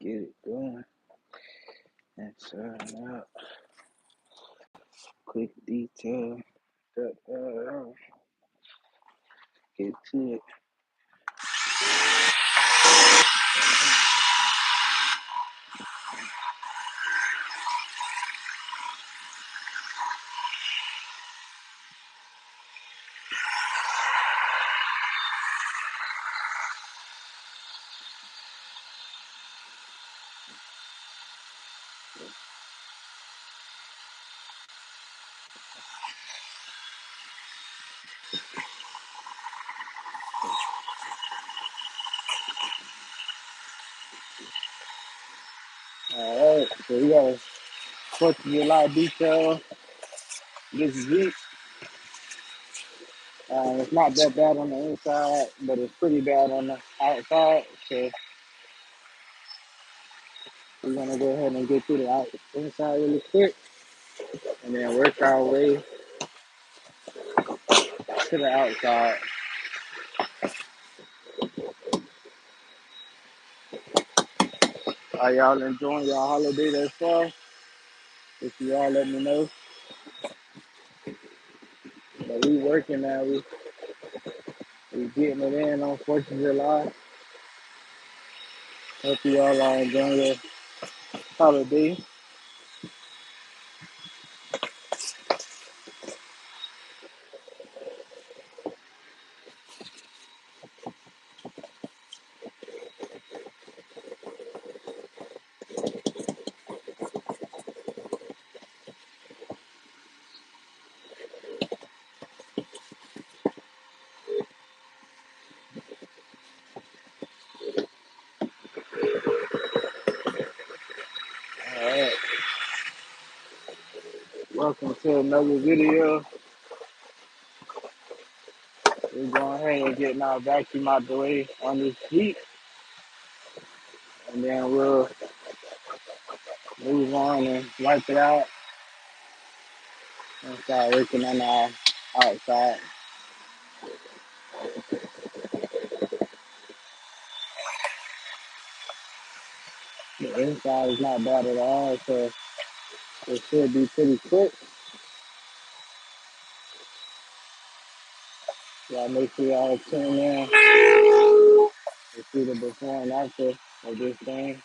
get it going and sign out. Quick detail. Get to it. Alright, so we got a 4th of July detail this week. It's not that bad on the inside, but it's pretty bad on the outside. So we're gonna go ahead and get through the inside really quick, and then work our way to the outside. Are y'all enjoying your holiday thus far? If you all let me know. But we working now. We getting it in on 4th of July. Hope you all are enjoying your holiday. Alright. Welcome to another video. We're going ahead and getting our vacuum out the way on this Jeep. And then we'll move on and wipe it out and start working on our outside. The inside is not bad at all, so it should be pretty quick. Y'all make sure y'all tune in to see the before and after of this thing.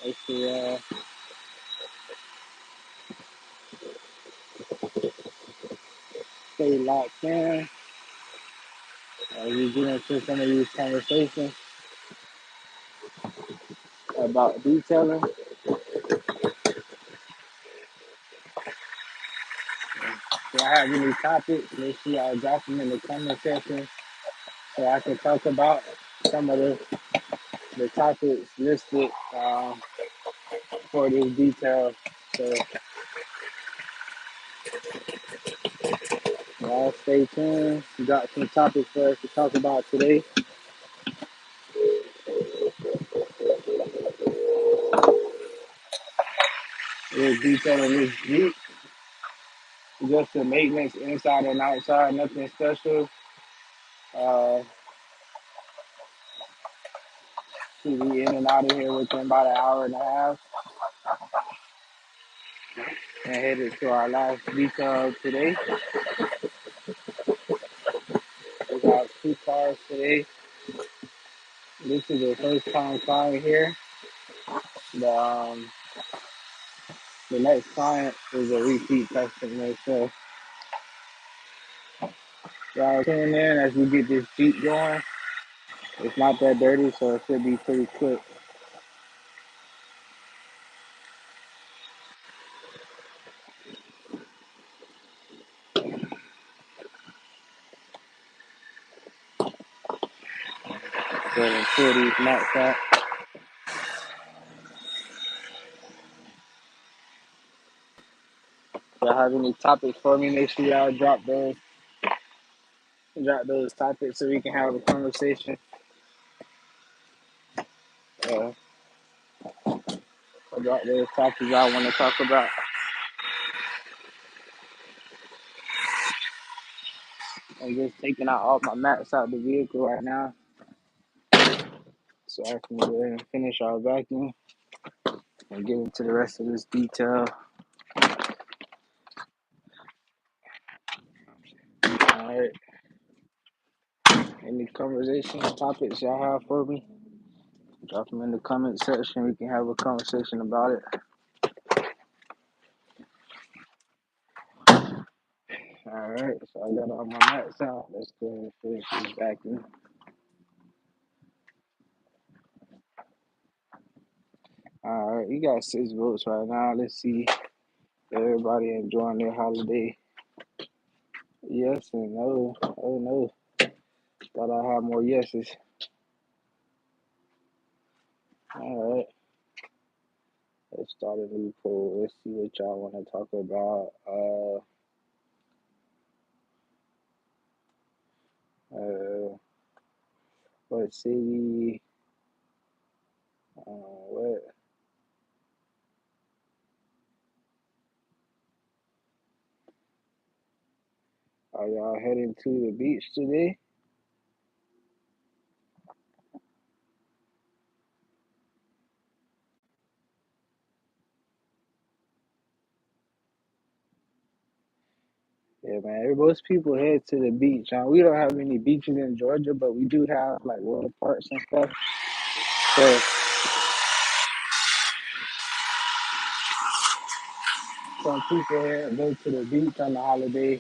Make sure y'all stay locked in as we get into some of these conversations about detailing. If y'all have any topics, make sure y'all drop them in the comment section so I can talk about some of the topics listed for this detail. So y'all stay tuned. We got some topics for us to talk about today. We're detailing this Jeep. Just the maintenance inside and outside, nothing special. Should be in and out of here within about an hour and a half. And headed to our last detail today. We got 2 cars today. This is the first time flying here. The next client is a repeat customer, so y'all tune in as we get this Jeep going. It's not that dirty, so it should be pretty quick. So until these mats out. If y'all have any topics for me, make sure y'all drop those topics so we can have a conversation. About those topics I want to talk about. I'm just taking out all my mats out the vehicle right now, so I can go ahead and finish our vacuum and get into the rest of this detail. All right. Any conversation topics y'all have for me? Drop them in the comment section. We can have a conversation about it. All right. So I got all my mats out. Let's go ahead and finish this vacuum. All right. You got 6 votes right now. Let's see if everybody enjoying their holiday. Yes and no. Oh no. Thought I had more yeses. All right. Let's start a new poll. Let's see what y'all want to talk about. What city? What? Are y'all heading to the beach today? Yeah, man. Most people head to the beach. We don't have any beaches in Georgia, but we do have like water parks and stuff. So some people here go to the beach on the holiday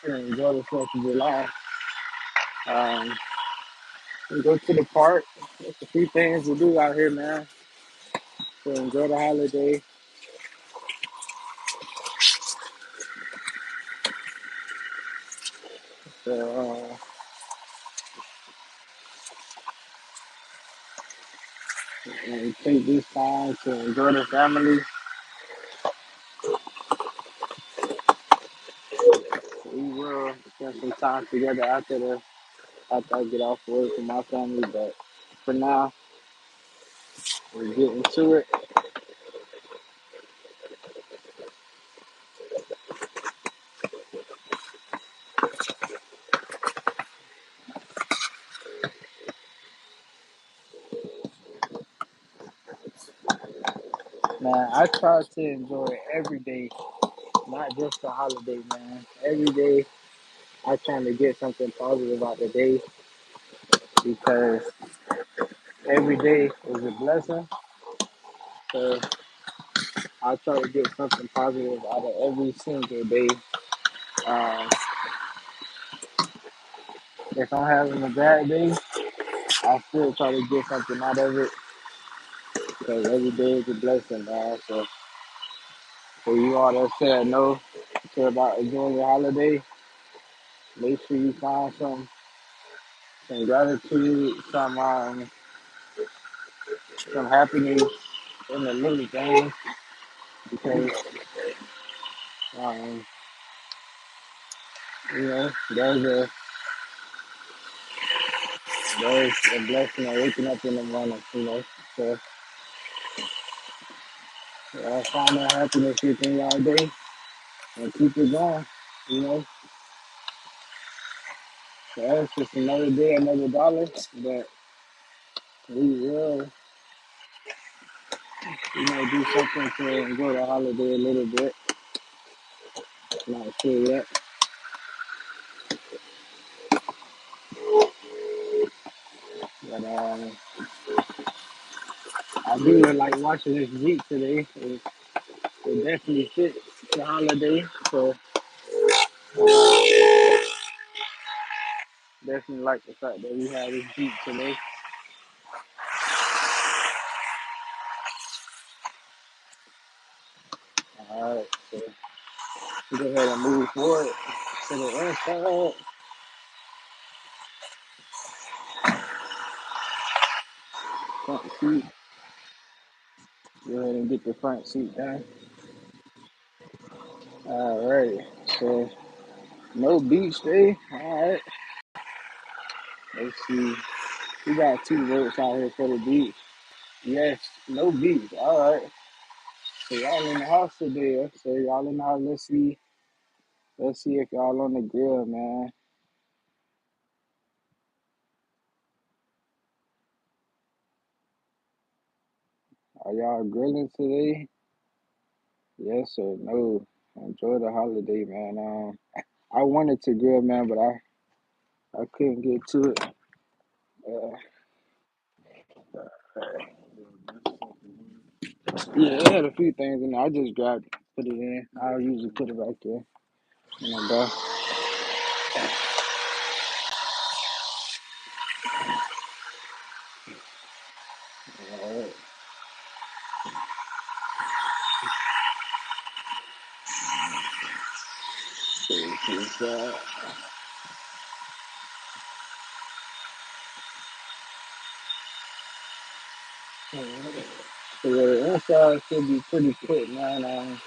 and enjoy the 4th of July. Um, we go to the park. There's a few things to do out here, man. To enjoy the holiday. So and we take this time to enjoy the family. We will spend some time together after I get off work with my family. But for now, we're getting to it. Man, I try to enjoy every day, not just the holiday, man. Every day, I try to get something positive out the day because every day is a blessing. So I try to get something positive out of every single day. Um, if I'm having a bad day, I still try to get something out of it because every day is a blessing, man. So for you all that said no to about enjoying your holiday, make sure you find some gratitude, some happiness in the little things because um, there's a blessing of waking up in the morning. So find that happiness within your day and keep it going, you know. So that's just another day, another dollar. But we will, do something to enjoy the holiday a little bit. Not sure yet. But I do like watching this Jeep today. It definitely fits the holiday. So definitely like the fact that we have this Jeep today. All right, so we go ahead and move forward to the inside. Front seat. Go ahead and get the front seat down. All right, so no beach day. All right, let's see. We got 2 votes out here for the beach. Yes, no beach. All right. So y'all in the house today. So y'all in the house. Let's see if y'all on the grill, man. Are y'all grilling today? Yes or no? Enjoy the holiday, man. I wanted to grill, man, but I couldn't get to it. Uh, yeah, it had a few things in there. I just grabbed it, put it in. I usually put it back there. And I'm done. Alright. So, so the inside should be pretty quick, man.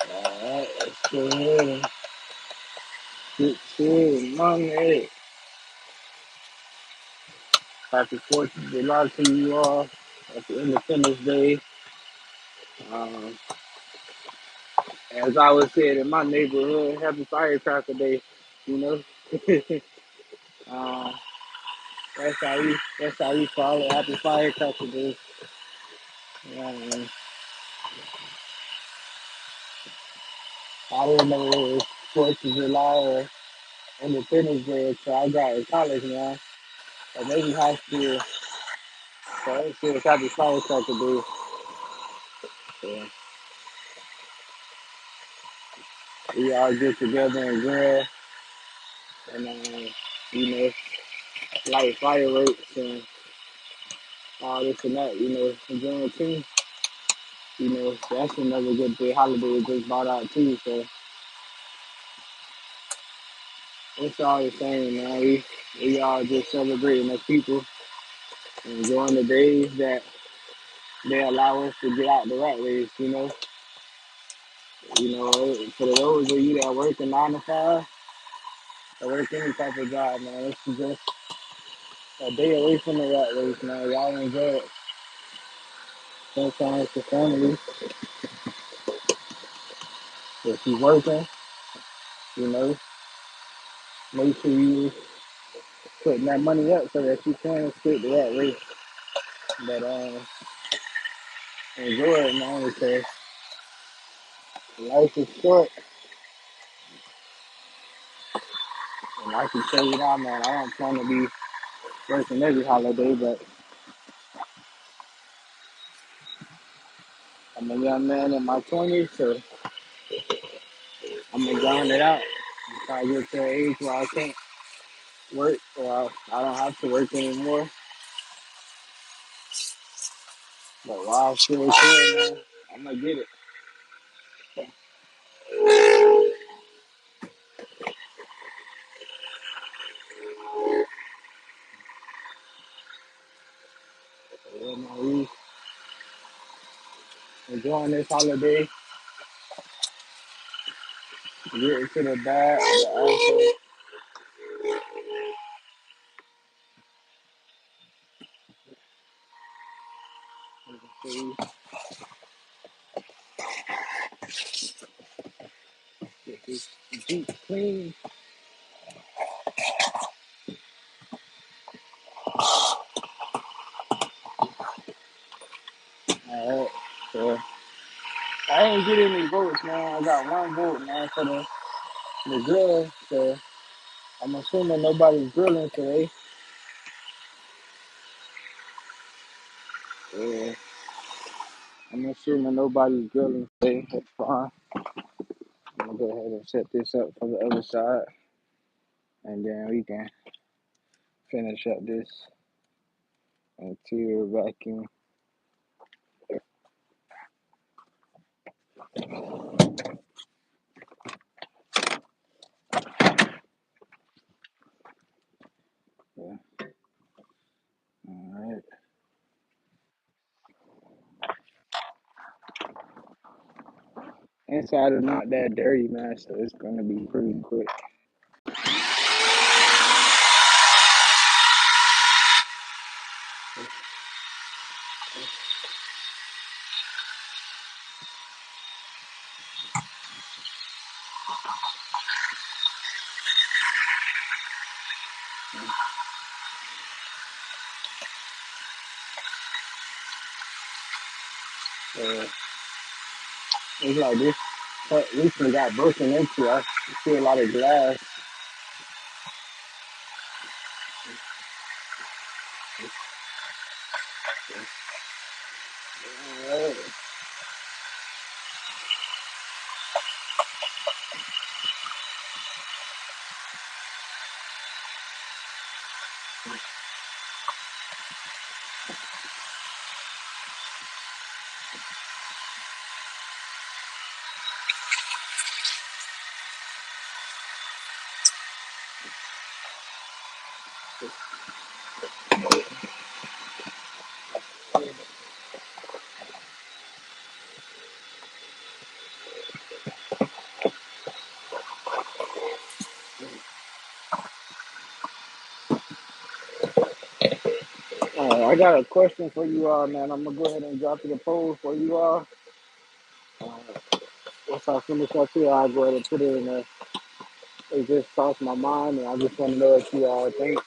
Alright, let's go ahead and get to Monday. Happy 4th of July to you all. Happy Independence Day. Um, as I was said in my neighborhood, happy Firecracker Day. You know, uh, that's how we call it. Happy Firecracker Day. Um, I didn't know it was 4th of July or Independence Day until I got in college now, or maybe high school. So it says Happy Firecracker Day. So we all get together and grill and you know, light fireworks and all this and that. You know, enjoying too. You know, that's another good day holiday we just brought out too. So it's all the same, man. We all just celebrating as people, enjoying the days that they allow us to get out the rat race. For those of you that work a 9 to 5 or work any type of job, man, it's just a day away from the rat race, man. Y'all enjoy it. Sometimes the family, if you working, you know, make sure you putting that money up so that you can skip the rat race. But enjoy it, man, because life is short. And I can tell you now, man, I don't plan to be working every holiday, but I'm a young man in my 20s, so I'm going to grind it out until I get to an age where I can't work or I don't have to work anymore. But while I'm still here, man, I'm going to get it. So, man, we enjoying this holiday, getting to the bag, but also get this Jeep clean. All right, so I ain't getting any votes, man. I got one vote, man, for the grill. So I'm assuming nobody's grilling today. Yeah, I'm assuming nobody's grilling today. That's fine. I'm gonna go ahead and set this up for the other side, and then we can finish up this interior vacuum. Yeah. All right. inside is not that dirty, man. So it's gonna be pretty quick. Uh, it's like this. Recently got broken into. I see a lot of glass. Uh, I got a question for you all, man. I'm gonna go ahead and drop it a poll for you all. Uh, Once I finish up here, I'll go ahead and put it in there. It just crossed my mind, and I just want to know what you all think.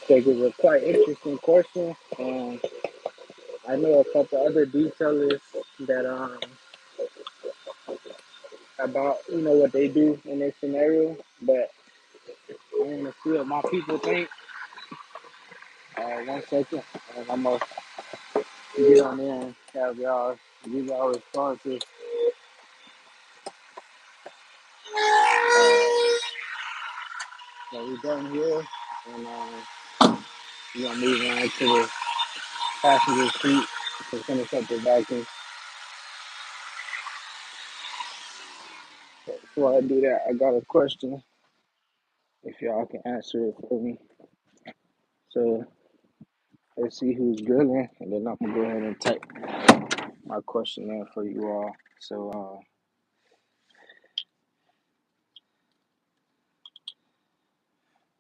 Think it's a quite interesting question, and I know a couple other detailers that about what they do in this scenario, but I want to see what my people think. 1 second, and I'm gonna get on there and have y'all give y'all responses. So we done here, and we're gonna move on to the passenger seat to finish up the vacuum. But before I do that, I got a question. If y'all can answer it for me. So let's see who's grilling, and then I'm gonna go ahead and type my question in for you all. So,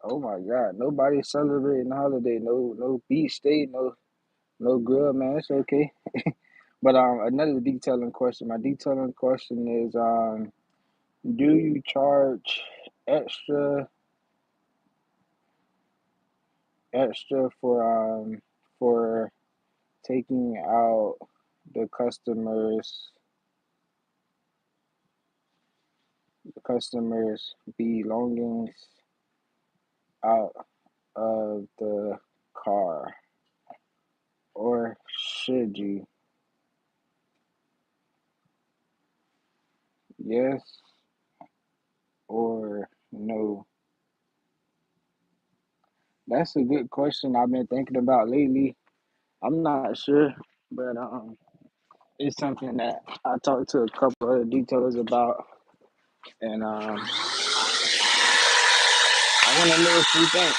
oh my God, nobody celebrating the holiday. No beach day. No grill, man. It's okay. But another detailing question. My detailing question is, do you charge extra extra for taking out the customers' belongings out of the car, or should you? Yes or no? That's a good question I've been thinking about lately. I'm not sure, but it's something that I talked to a couple other detailers about, and I want to know what you think.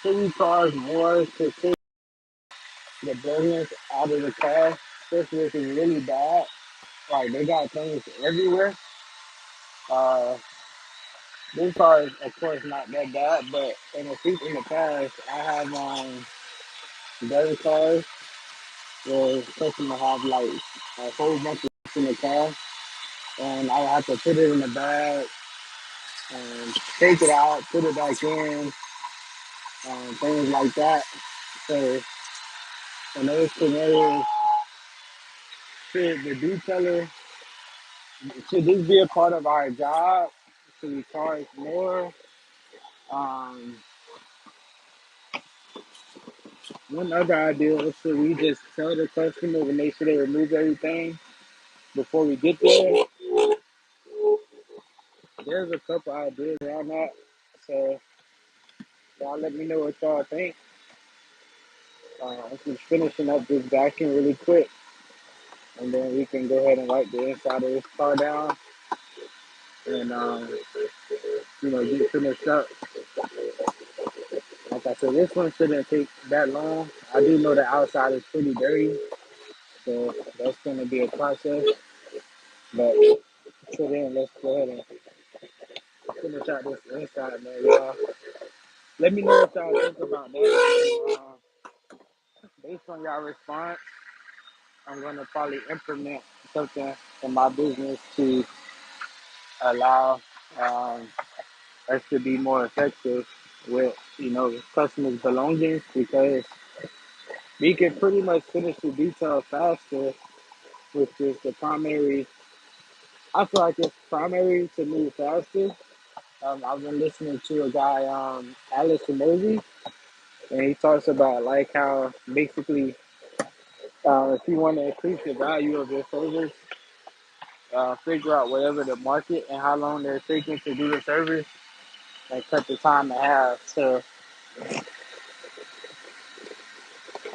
Should we charge more to take the business out of the car, especially if it's really bad? Like they got things everywhere. Uh, this car is of course not that bad, but in the past, I have better cars where customer have like a whole bunch of stuff in the car, and I have to put it in the bag and take it out, put it back in, things like that. So in those scenarios, should the detailer should this be a part of our job? Should we charge more? Um, One other idea is, should we just tell the customer to make sure they remove everything before we get there? There's a couple ideas around that. So y'all let me know what y'all think. I'm just finishing up this vacuum really quick. and then we can go ahead and wipe the inside of this car down and get finished up. Like I said, this one shouldn't take that long. I do know the outside is pretty dirty, so that's gonna be a process. But so then let's go ahead and finish out this inside, man. Y'all, let me know what y'all think about that. Based on y'all response, I'm gonna probably implement something in my business to allow um, us to be more effective with customers' belongings because we can pretty much finish the detail faster, which is the primary. I feel like it's primary to move faster. I've been listening to a guy, Alex Mosey, and he talks about like how basically if you want to increase the value of your service, figure out whatever the market and how long they're taking to do the service and cut the time in half. So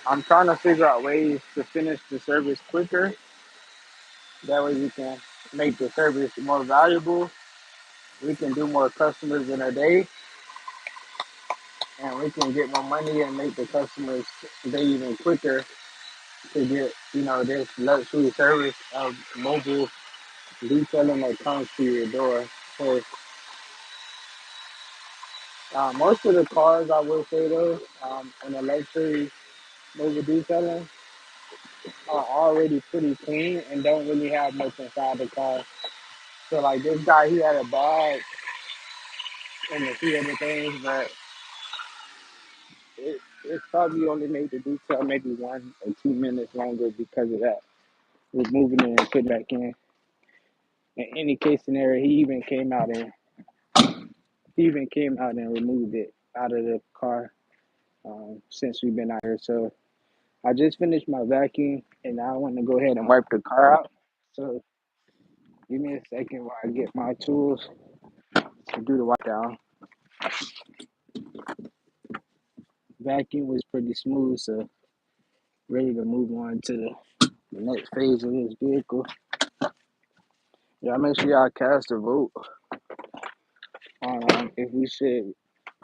I'm trying to figure out ways to finish the service quicker. That way we can make the service more valuable. We can do more customers in a day and we can get more money and make the customers day even quicker to get, this luxury service of mobile detailing that comes to your door. So most of the cars, I will say though, in the luxury mobile detailing are already pretty clean and don't really have much inside the car. So like this guy, he had a bag and a few other things, but it probably only made the detail maybe 1 or 2 minutes longer because of that. Removing it and putting back in. In any case scenario, he even came out and removed it out of the car since we've been out here. So I just finished my vacuum and now I want to go ahead and wipe the car out. So give me a second while I get my tools to do the wipe down. Vacuum was pretty smooth, so ready to move on to the next phase of this vehicle. Y'all make sure y'all cast a vote on if we should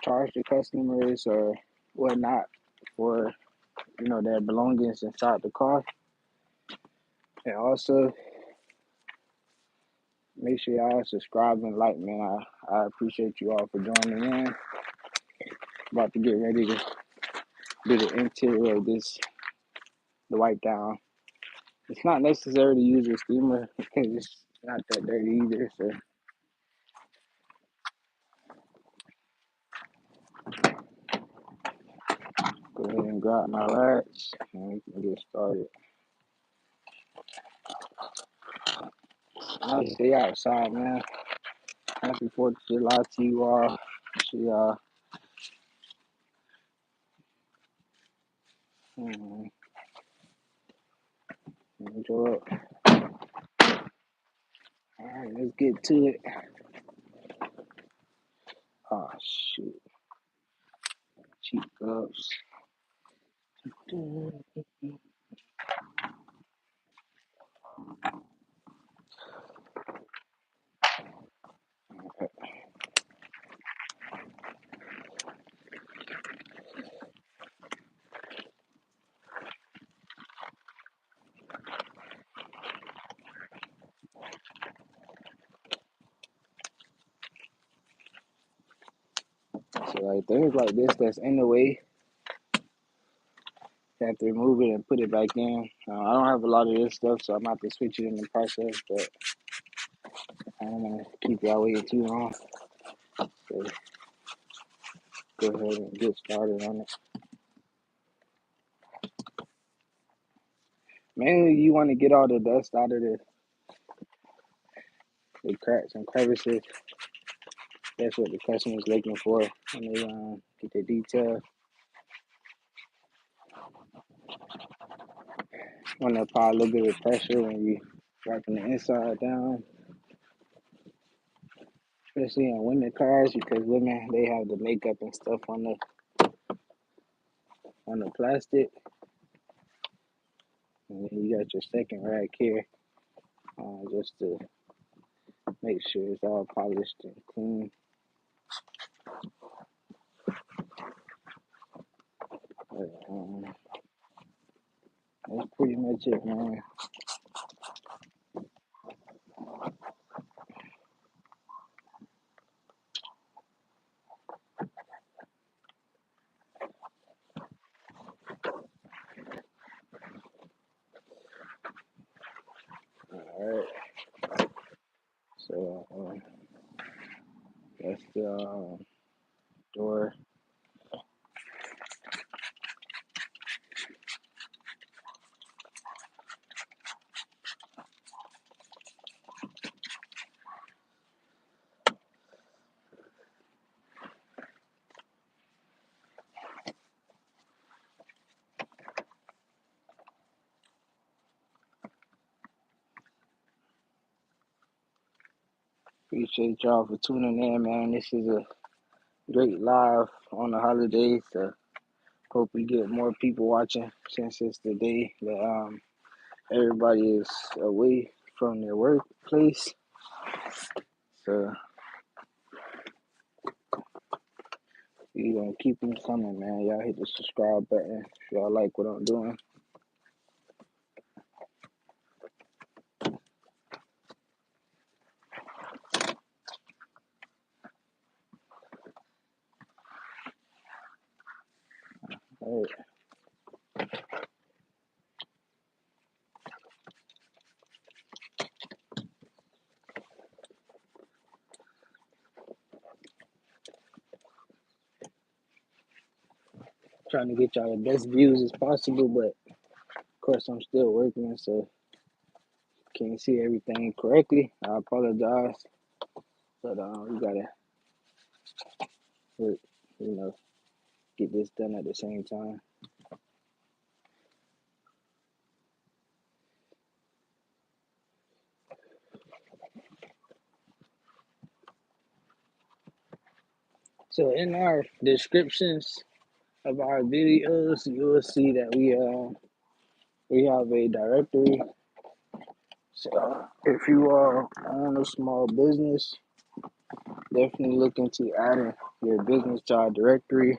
charge the customers or whatnot for their belongings inside the car. And also make sure y'all subscribe and like, man. I appreciate you all for joining in. About to get ready to do the interior of the wipe down. It's not necessary to use a steamer because it's not that dirty either. So go ahead and grab my latch and we can get started. I'll stay outside, man. Happy 4th of July to you all. See y'all. Enjoy it. All right, let's get to it. Oh, shoot. Cheap cups. So, like, things like this that's in the way, you have to remove it and put it back in. I don't have a lot of this stuff, so I'm going to have to switch it in the process, but I don't want to keep y'all waiting too long. So, go ahead and get started on it. Mainly, you want to get all the dust out of the cracks and crevices. That's what the customer's looking for when they get the detail. Want to apply a little bit of pressure when you wiping the inside down, especially in women cars because women they have the makeup and stuff on the plastic, And then you got your second rack here, just to make sure it's all polished and clean. But, that's pretty much it, man. Alright, so that's the door. Appreciate y'all for tuning in, man. This is a great live on the holidays. So hope we get more people watching since it's the day that everybody is away from their workplace. So we gonna keep them coming, man. Y'all hit the subscribe button if y'all like what I'm doing. All right. Trying to get y'all the best views as possible, but of course I'm still working, so can't see everything correctly. I apologize, but we gotta work, get this done at the same time. So in our descriptions of our videos, you will see that we have a directory. So if you own a small business, definitely look into adding your business to our directory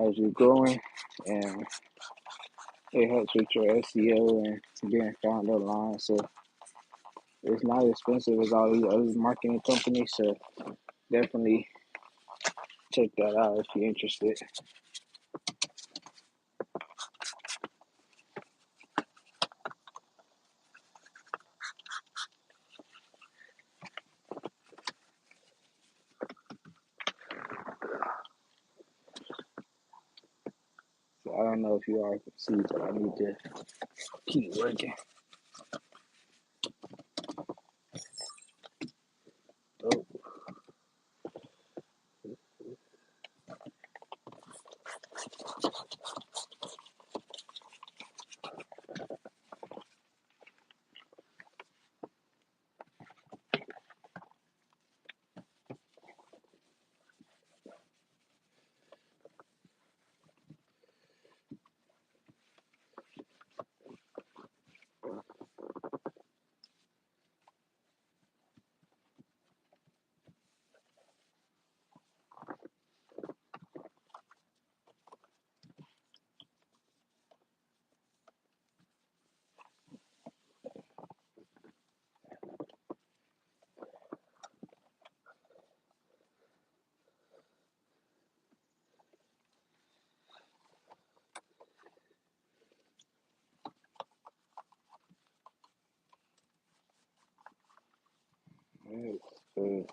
as you're growing, and it helps with your SEO and being found online. So it's not expensive as all these other marketing companies. So definitely check that out if you're interested. So I don't know if you all can see, but I need to keep working. Oh. Alright, so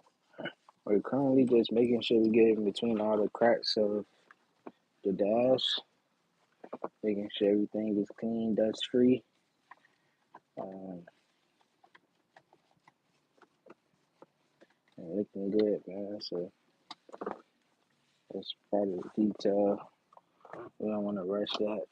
we're currently just making sure we get in between all the cracks of the dash, making sure everything is clean, dust free. And looking good, man. So that's part of the detail. We don't want to rush that.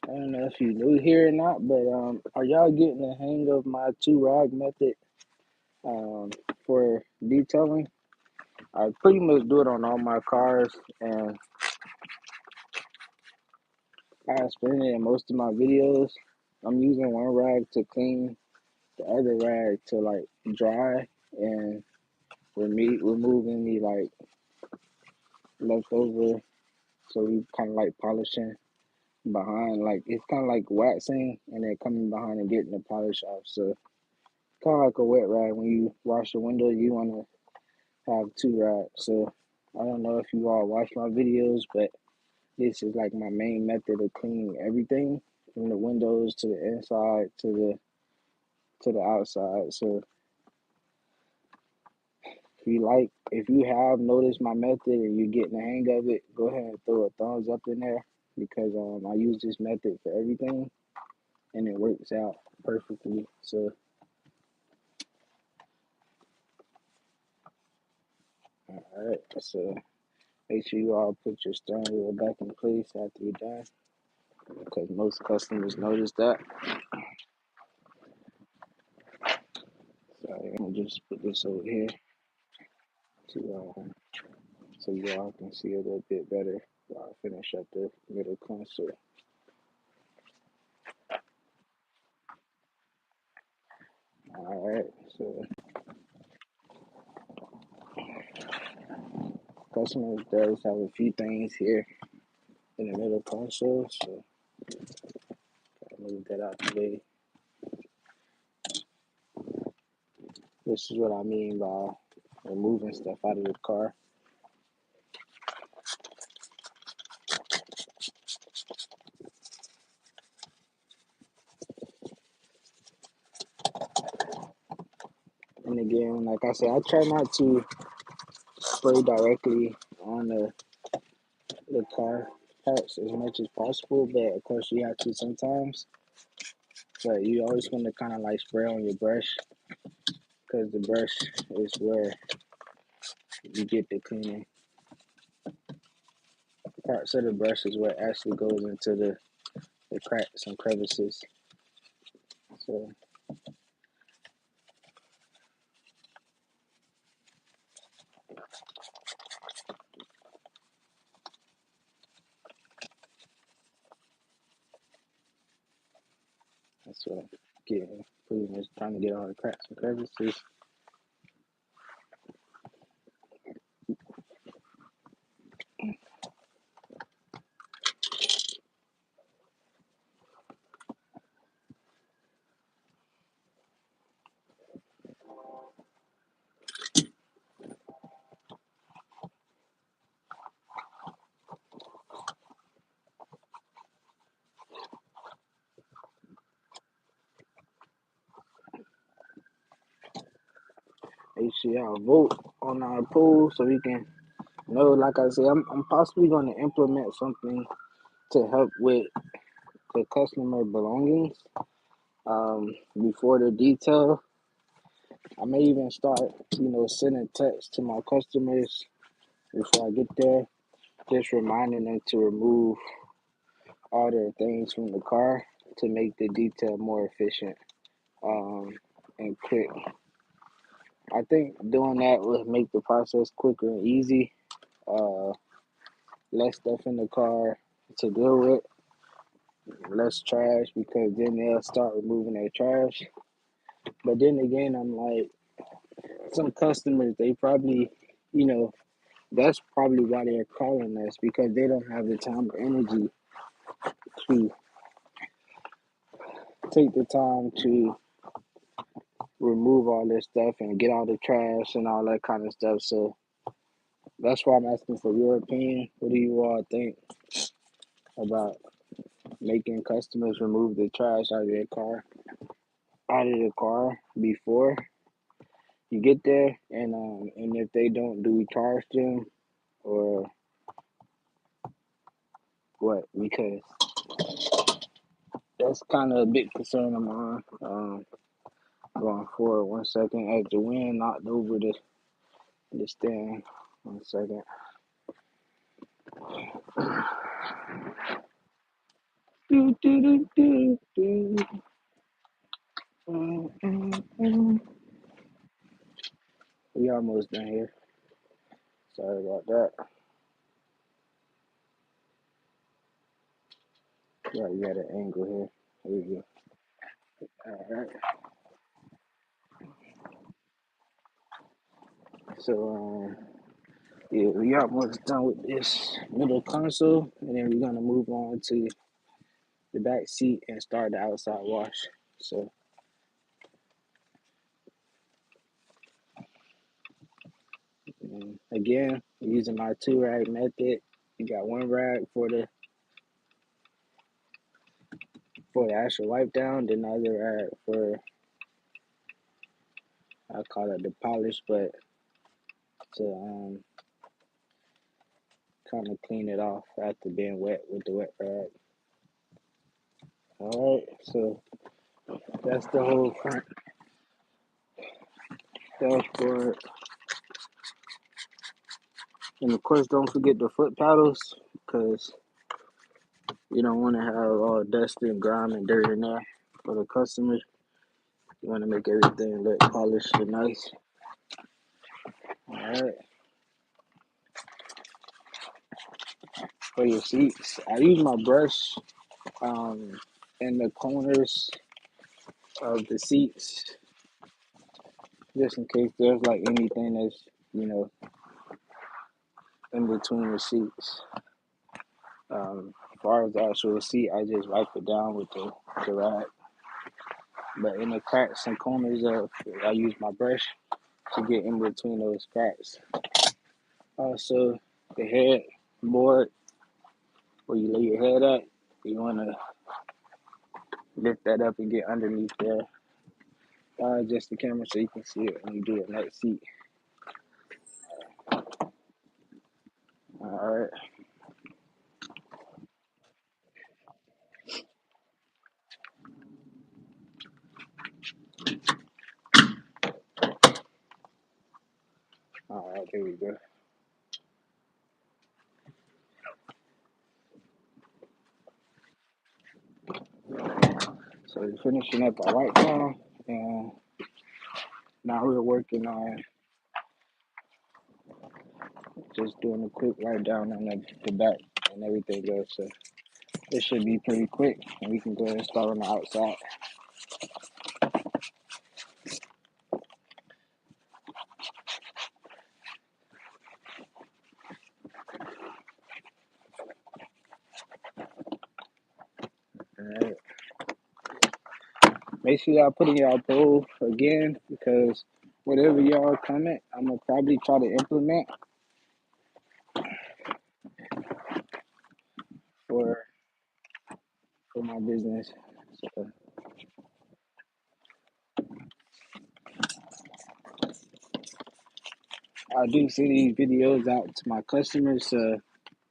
I don't know if you new here or not, but are y'all getting the hang of my two rag method um for detailing? I pretty much do it on all my cars, and I explain it in most of my videos. I'm using one rag to clean, the other rag to like dry and remove any like leftover. So we kind of like polishing behind, like it's kind of like waxing and then coming behind and getting the polish off. So kind of like a wet rag. When you wash your window, you want to have two rags. So I don't know if you all watch my videos, but this is like my main method of cleaning everything from the windows to the inside to the outside. So if you have noticed my method and you're getting the hang of it, go ahead and throw a thumbs up in there because I use this method for everything and it works out perfectly. So all right, so make sure you all put your steering wheel back in place after you're done because most customers notice that. So I'm gonna just put this over here to so you all can see a little bit better while I finish up the middle console. All right, so customers does have a few things here in the middle console, so I'll move that out the way. This is what I mean by removing stuff out of the car. And again, like I said, I try not to spray directly on the car parts as much as possible, but of course you have to sometimes. But you always want to kind of like spray on your brush because the brush is where you get the cleaning. Parts of the brush is what actually goes into the cracks and crevices. So that's what I'm getting. Pretty much trying to get all the cracks and crevices. Make sure y'all vote on our poll so we can know. Like I said, I'm possibly going to implement something to help with the customer belongings before the detail. I may even start, sending text to my customers before I get there, just reminding them to remove all their things from the car to make the detail more efficient and quick. I think doing that will make the process quicker and easy. Uh, Less stuff in the car to deal with, less trash because then they'll start removing their trash. But then again, I'm like, some customers, they probably, you know, that's probably why they're calling us because they don't have the time or energy to take the time to remove all this stuff and get all the trash and all that kind of stuff. So that's why I'm asking for your opinion. What do you all think about making customers remove the trash out of the car before you get there? And if they don't, do we charge them or what? Because that's kind of a big concern of mine. Going forward, 1 second, as the wind knocked over the stand. 1 second. do, do, do. Mm. We almost done here. Sorry about that. Yeah, you got an angle here. There you go. All right. So, yeah, we almost done with this middle console, and then we're gonna move on to the back seat and start the outside wash. So, again, using my 2 rag method. You got 1 rag for the actual wipe down, then the other rag for, I call it the polish, but to kind of clean it off after being wet with the wet rag. All right, so that's the whole front dashboard. And of course, don't forget the foot paddles, because you don't want to have all dust and grime and dirt in there for the customers. You want to make everything look polished and nice. All right. For your seats, I use my brush um, in the corners of the seats, just in case there's like anything that's, in between the seats. As far as the actual seat, I just wipe it down with the rag. But in the cracks and corners I use my brush to get in between those cracks. Also, the headboard where you lay your head at, you want to lift that up and get underneath there. Adjust the camera so you can see it when you do a night seat. All right. All right, there we go. So we're finishing up our white down, and now we're working on just doing a quick write down on the back and everything else. So it should be pretty quick, and we can go ahead and start on the outside. All right. Make sure y'all put in y'all poll again, because whatever y'all comment, I'm gonna probably try to implement for my business. So I do send these videos out to my customers. So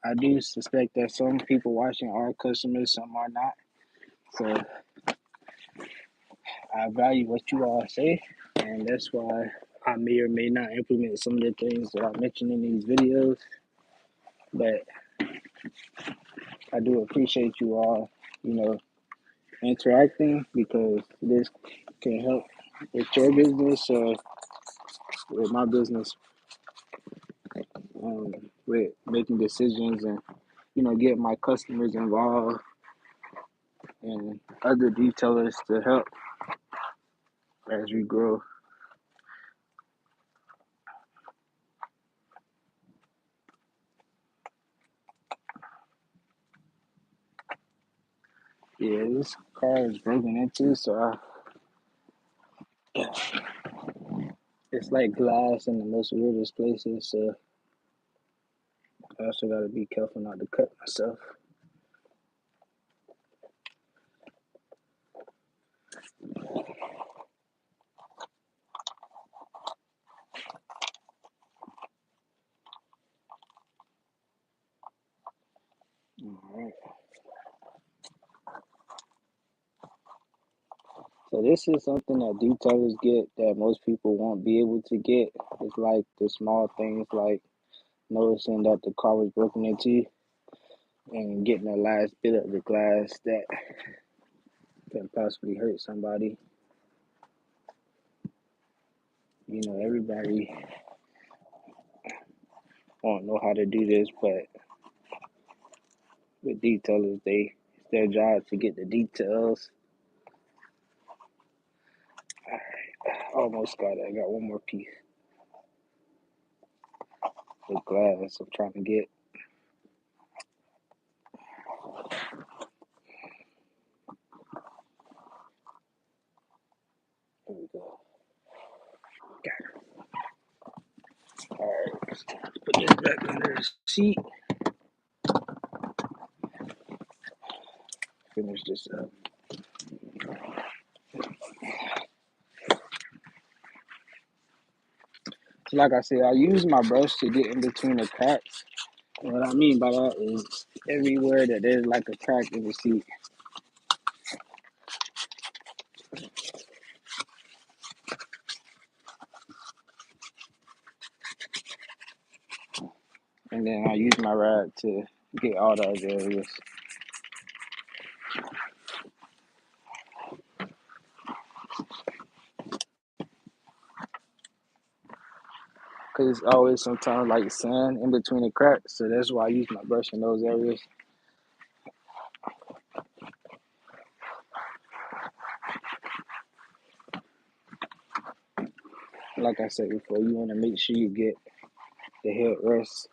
I do suspect that some people watching are customers, some are not. So I value what you all say, and that's why I may or may not implement some of the things that I mentioned in these videos. But I do appreciate you all, interacting, because this can help with your business or with my business, with making decisions and, getting my customers involved and other detailers to help as we grow. Yeah, this car is broken into, so it's like glass in the most weirdest places. So I also got to be careful not to cut myself. All right. So this is something that detailers get that most people won't be able to get. It's like the small things, like noticing that the car was broken into. and getting the last bit of the glass that can possibly hurt somebody. You know, everybody won't know how to do this, but with detailers, it's their job to get the details. Almost got it. I got one more piece of glass I'm trying to get. There we go. Got it. All right, let's put this back under the seat. Finish this up. So like I said, I use my brush to get in between the cracks. And what I mean by that is everywhere that there's like a crack in the seat. And then I use my rag to get all those areas. Because it's always sometimes like sand in between the cracks. So that's why I use my brush in those areas. Like I said before, you want to make sure you get the headrest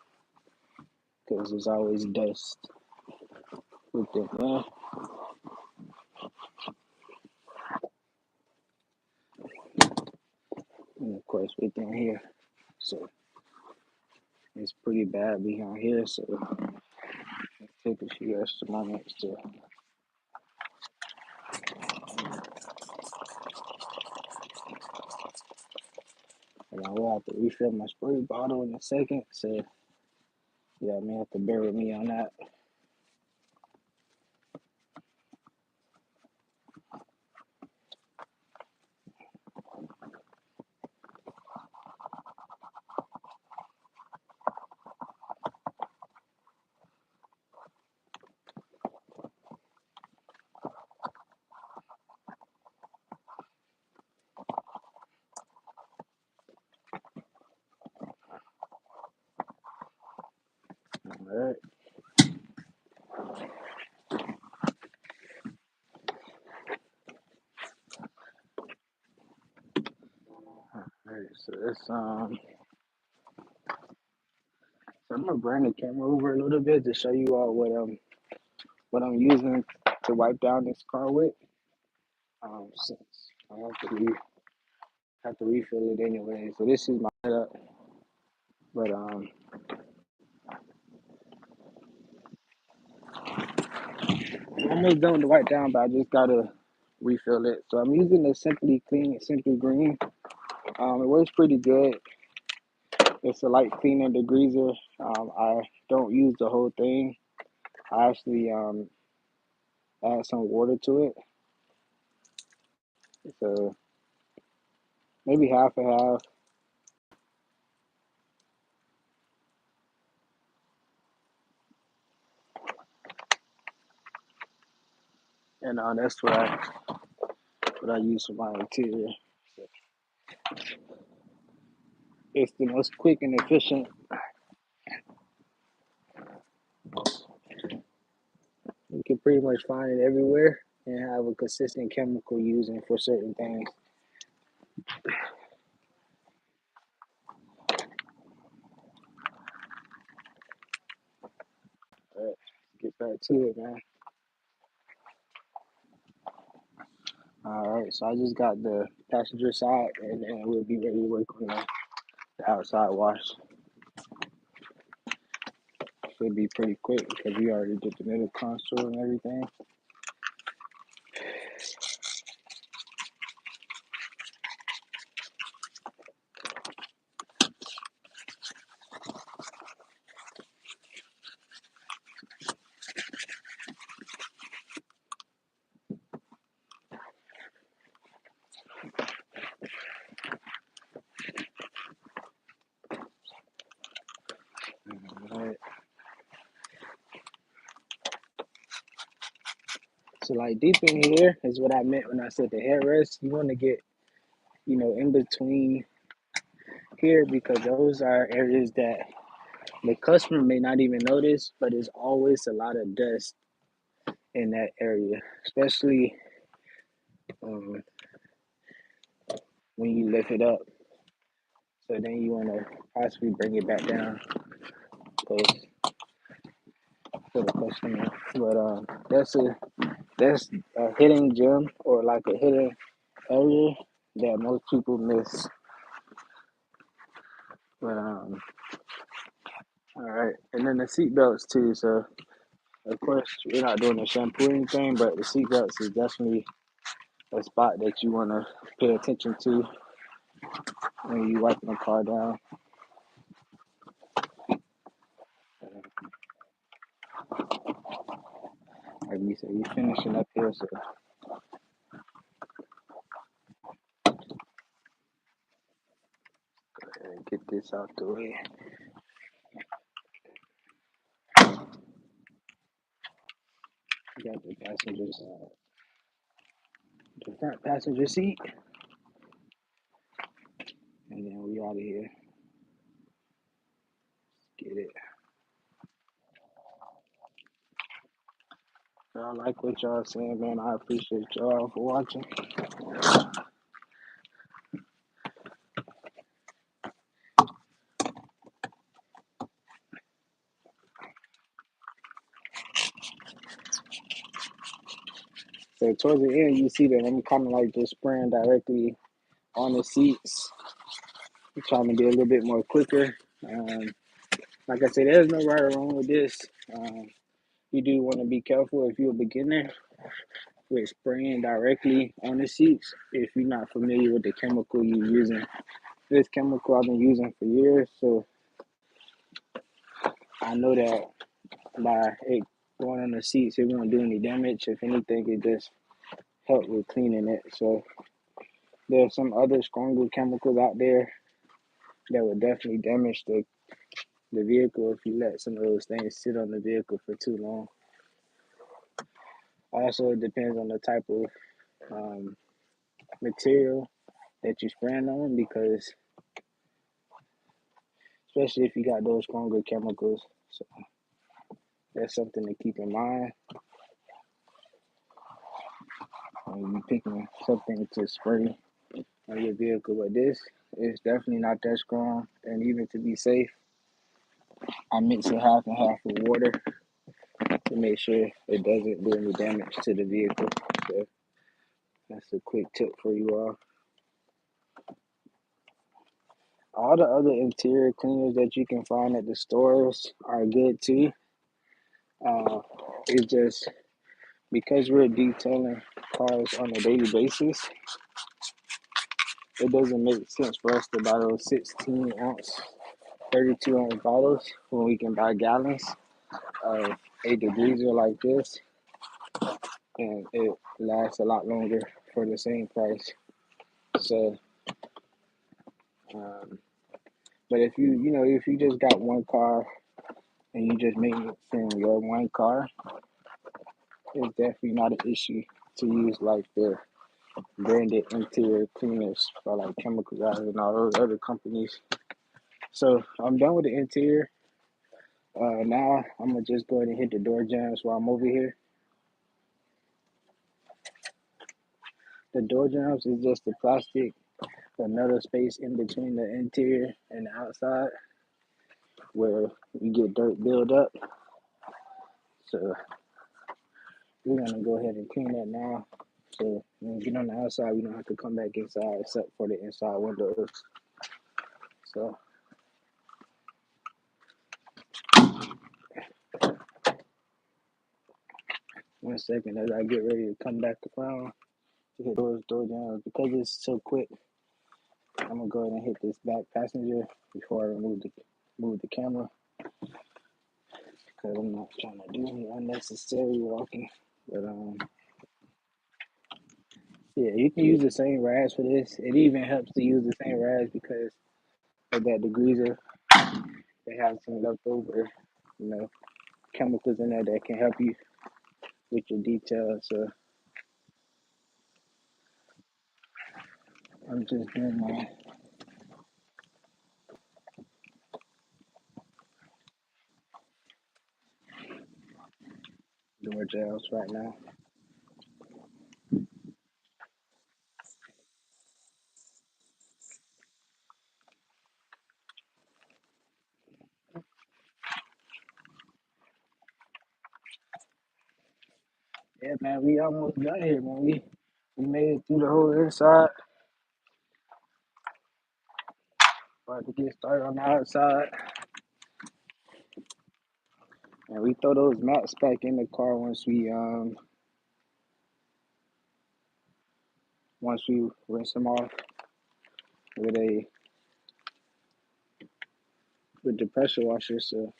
because there's always dust with it, man. And of course, within here. So it's pretty bad behind here. So take a few extra moments to. And I will have to refill my spray bottle in a second. So yeah, I may have to bear with me on that. All right. All right. So it's So I'm gonna bring the camera over a little bit to show you all what I'm using to wipe down this car with. Since I have to refill it anyway. So this is my setup, but I'm almost done with the wipe down, but I just gotta refill it. So I'm using the Simply Clean, Simply Green. It works pretty good. It's a light cleaner degreaser. I don't use the whole thing. I actually add some water to it. So maybe half and half. And that's what I use for my interior. It's the most quick and efficient. You can pretty much find it everywhere and have a consistent chemical using for certain things. But get back to it, man. All right, so I just got the passenger side, and then we'll be ready to work on the outside wash. Should be pretty quick because we already did the middle console and everything. All right. So like deep in here is what I meant when I said the headrest. You want to get, in between here because those are areas that the customer may not even notice, but there's always a lot of dust in that area, especially um, when you lift it up. So then you want to possibly bring it back down close to the customer. But that's a hidden gem or like a hidden area that most people miss. But all right, and then the seat belts too. So of course we're not doing the shampoo or anything, but the seat belts is definitely a spot that you want to pay attention to when you wiping the car down. Like you said, you finishing up here, so get this out the way. You got the front passenger seat, and then we out of here. Get it. I like what y'all saying, man. I appreciate y'all for watching. So towards the end, you see that I'm kind of like just spraying directly on the seats. I'm trying to be a little bit more quicker. Like I said, there's no right or wrong with this. You do want to be careful if you're a beginner with spraying directly on the seats if you're not familiar with the chemical you're using. This chemical I've been using for years, so I know that by it going on the seats, it won't do any damage. If anything, it just help with cleaning it. So there's some other stronger chemicals out there that would definitely damage the vehicle if you let some of those things sit on the vehicle for too long. Also, it depends on the type of material that you're spraying on because especially if you got those stronger chemicals. So that's something to keep in mind when you picking something to spray on your vehicle. But this is definitely not that strong, and even to be safe, I mix it half and half with water to make sure it doesn't do any damage to the vehicle. So that's a quick tip for you all. All the other interior cleaners that you can find at the stores are good too. It's just because we're detailing cars on a daily basis, it doesn't make sense for us to buy those 16 ounce, 32-ounce bottles when we can buy gallons of a degreaser like this, and it lasts a lot longer for the same price. So, but if you just got one car and you just maintenance your one car, it's definitely not an issue to use like the branded interior cleaners for like Chemical Guys and all those other companies. So I'm done with the interior. Now I'm gonna just go ahead and hit the door jambs while I'm over here. The door jambs is just the plastic, the metal space in between the interior and the outside where you get dirt build up. So we're gonna go ahead and clean that now. So when we get on the outside, we don't have to come back inside except for the inside windows. So 1 second as I get ready to come back around to hit those door jambs. Because it's so quick, I'm gonna go ahead and hit this back passenger before I move the camera because I'm not trying to do any unnecessary walking. But yeah, you can use the same rags for this. It even helps to use the same rags because of that degreaser. They have some leftover, chemicals in there that can help you with your details. So I'm just doing my door jobs right now. Yeah, man, we almost done here, man. We made it through the whole inside. About to get started on the outside. And we throw those mats back in the car once we rinse them off with a with the pressure washer. So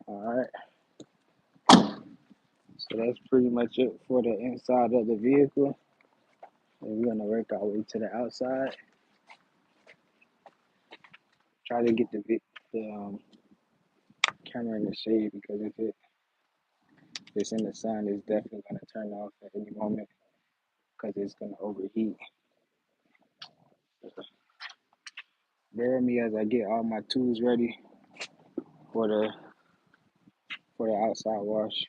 all right. So that's pretty much it for the inside of the vehicle. And we're gonna work our way to the outside. Try to get the camera in the shade because if it's in the sun, it's definitely gonna turn off at any moment because it's gonna overheat. Bear with me as I get all my tools ready for the outside wash.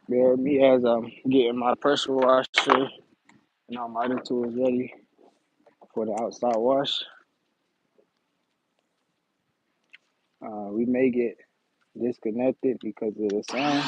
Bear with me as I'm getting my pressure washer and all my other tools ready for the outside wash. We may get disconnected because of the sound.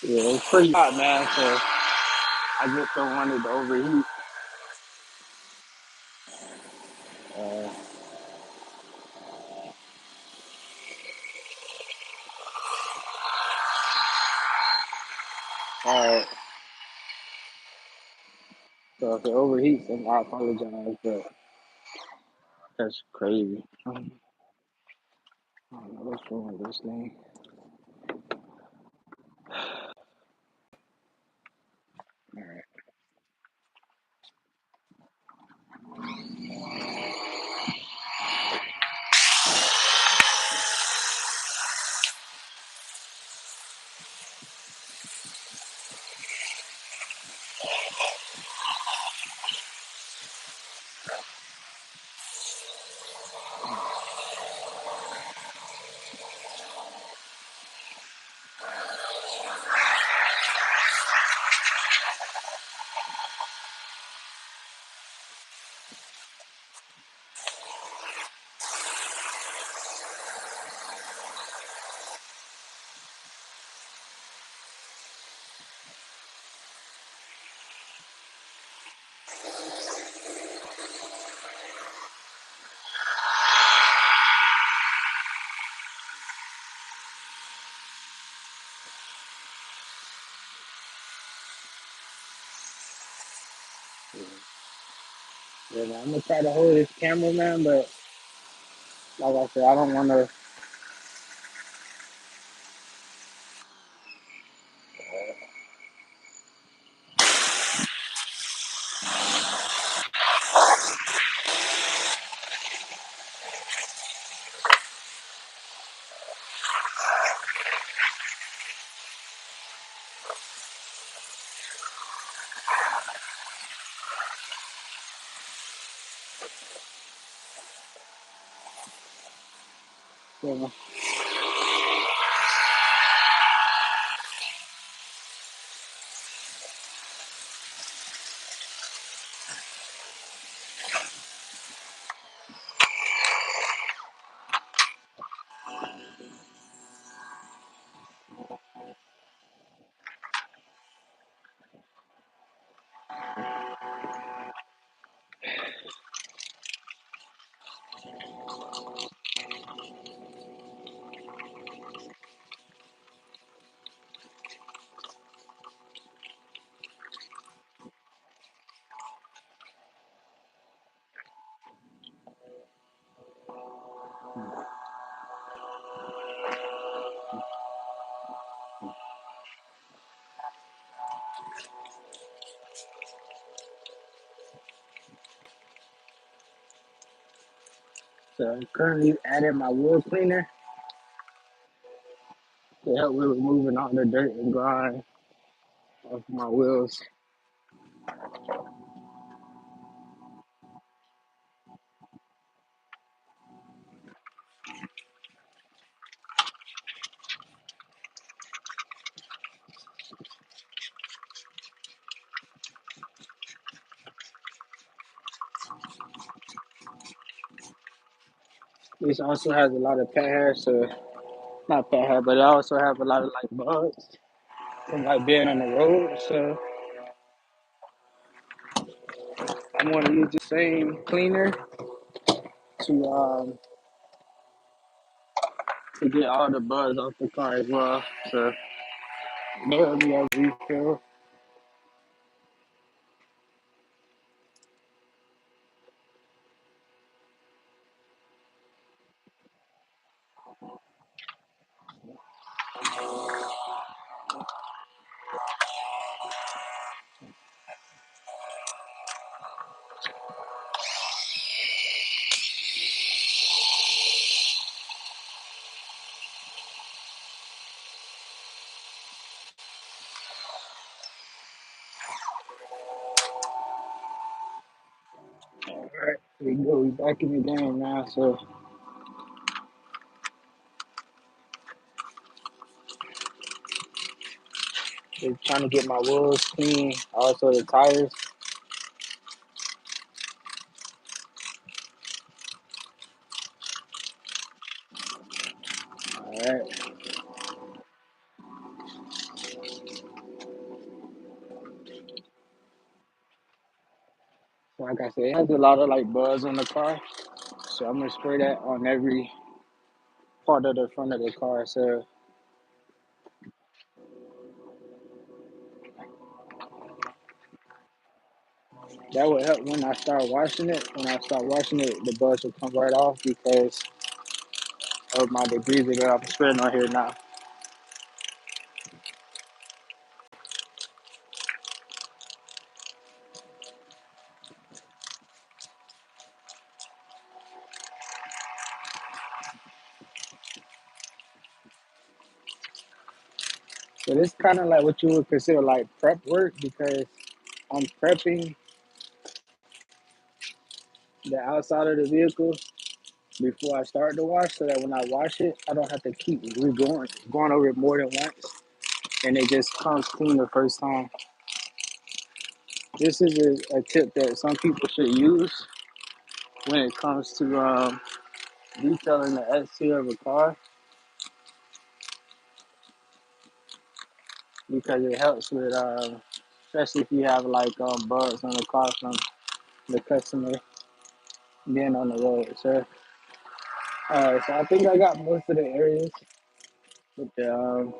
Yeah, it's pretty hot, man. So I just don't want it to overheat. Uh, all right. So if it overheats, then I apologize, but that's crazy. I don't know what's wrong with this thing. All right. Yeah, man, I'm gonna try to hold this camera, man, but like I said, I don't want to. You know. So I'm currently adding my wheel cleaner to help with removing all the dirt and grime off my wheels. This also has a lot of pet hair, so not pet hair, but it also have a lot of like bugs from like being on the road. So I'm gonna use the same cleaner to um to get all the bugs off the car as well. So they'll be a refill. All right, here we go. We back in the game now. So just trying to get my wheels clean, also the tires. All right. So like I said, it has a lot of like bugs on the car. So I'm gonna spray that on every part of the front of the car. So that would help when I start washing it. When I start washing it, the bugs will come right off because of my degreaser that I'm spraying on here now. So this kind of like what you would consider like prep work because I'm prepping the outside of the vehicle before I start the wash, so that when I wash it, I don't have to keep going over it more than once, and it just comes clean the first time. This is a tip that some people should use when it comes to detailing the exterior of a car because it helps with, especially if you have like bugs on the car from the customer being on the road. So, so I think I got most of the areas with the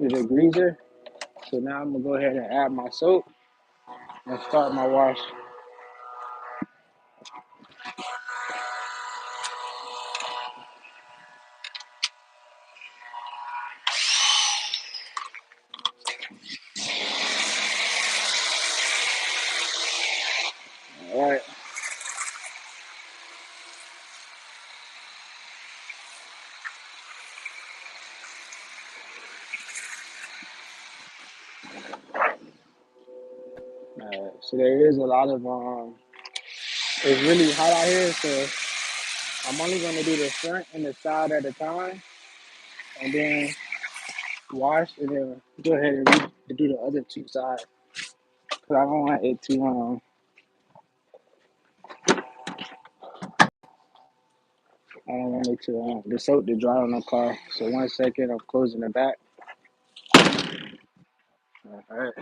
degreaser. So now I'm gonna go ahead and add my soap. and start my wash. All right. So there is a lot of it's really hot out here, so I'm only gonna do the front and the side at a time, and then wash, and then go ahead and do the other two sides. Cause I don't want it to I don't want it to the soap to dry on the car. So 1 second, I'm closing the back. All right.